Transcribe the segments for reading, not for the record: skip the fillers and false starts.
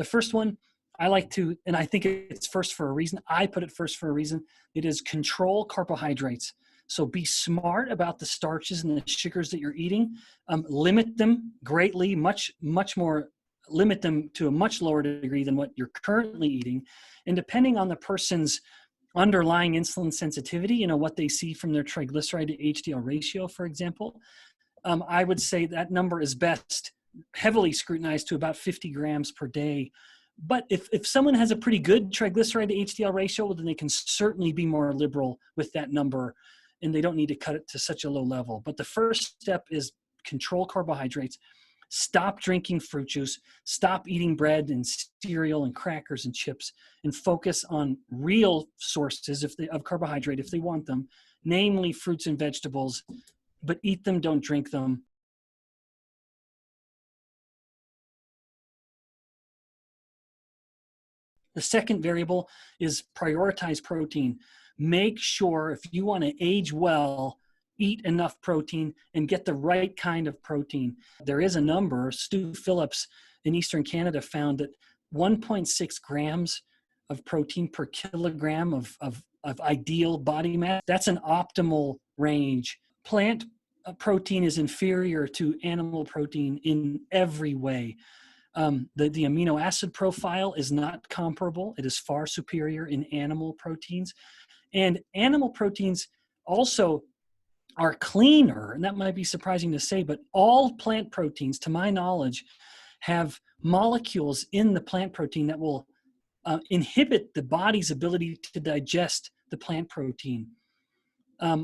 The first one I like to, and I think it's first for a reason. I put it first for a reason. It is control carbohydrates. So be smart about the starches and the sugars that you're eating. Limit them greatly, much more, limit them to a much lower degree than what you're currently eating. And depending on the person's underlying insulin sensitivity, you know, what they see from their triglyceride to HDL ratio, for example, I would say that number is best heavily scrutinized to about 50 grams per day. But if someone has a pretty good triglyceride to HDL ratio, well, then they can certainly be more liberal with that number, and they don't need to cut it to such a low level. But the first step is control carbohydrates. Stop drinking fruit juice. Stop eating bread and cereal and crackers and chips, and focus on real sources of carbohydrate if they want them, namely fruits and vegetables. But eat them, don't drink them. The second variable is prioritize protein. Make sure if you want to age well, eat enough protein and get the right kind of protein. There is a number. Stu Philips in Eastern Canada found that 1.6 grams of protein per kilogram of ideal body mass, that's an optimal range. Plant protein is inferior to animal protein in every way. The amino acid profile is not comparable. It is far superior in animal proteins. And animal proteins also are cleaner, and that might be surprising to say, but all plant proteins, to my knowledge, have molecules in the plant protein that will inhibit the body's ability to digest the plant protein.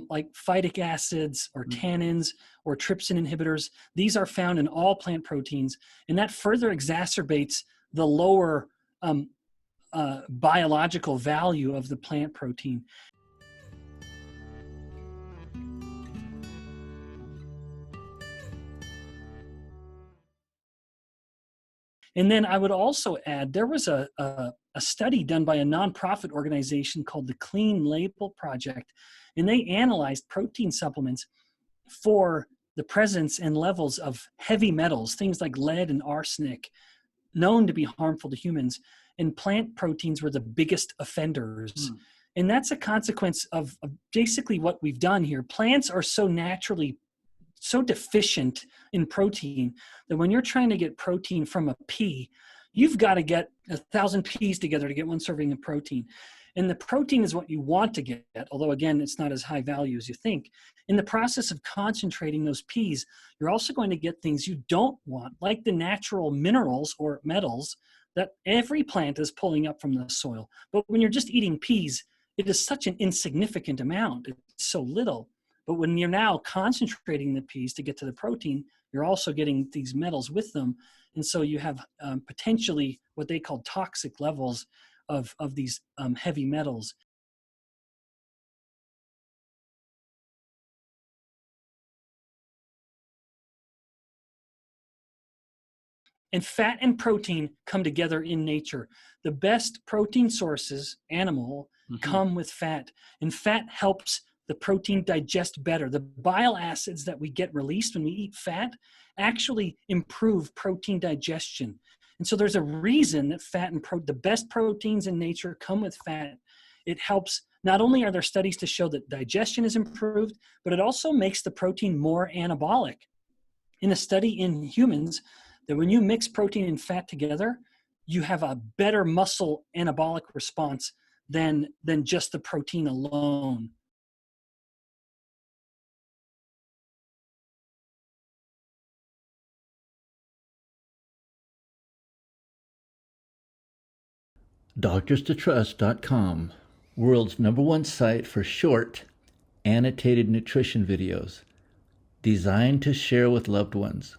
Like phytic acids or tannins or trypsin inhibitors. These are found in all plant proteins, and that further exacerbates the lower biological value of the plant protein. And then I would also add, there was a study done by a nonprofit organization called the Clean Label Project, and they analyzed protein supplements for the presence and levels of heavy metals, things like lead and arsenic, known to be harmful to humans, and plant proteins were the biggest offenders. And that's a consequence of basically what we've done here. Plants are so naturally so deficient in protein that when you're trying to get protein from a pea, you've got to get 1,000 peas together to get one serving of protein. And the protein is what you want to get, although again, it's not as high value as you think. In the process of concentrating those peas, you're also going to get things you don't want, like the natural minerals or metals that every plant is pulling up from the soil. But when you're just eating peas, it is such an insignificant amount. It's so little. But when you're now concentrating the peas to get to the protein, you're also getting these metals with them. And so you have potentially what they call toxic levels of these heavy metals. And fat and protein come together in nature. The best protein sources, animal, come with fat. And fat helps the protein digest better. The bile acids that we get released when we eat fat actually improve protein digestion. And so there's a reason that fat and the best proteins in nature come with fat. It helps, not only are there studies to show that digestion is improved, but it also makes the protein more anabolic. In a study in humans, that when you mix protein and fat together, you have a better muscle anabolic response than just the protein alone. DoctorsToTrust.com, world's #1 site for short, annotated nutrition videos designed to share with loved ones.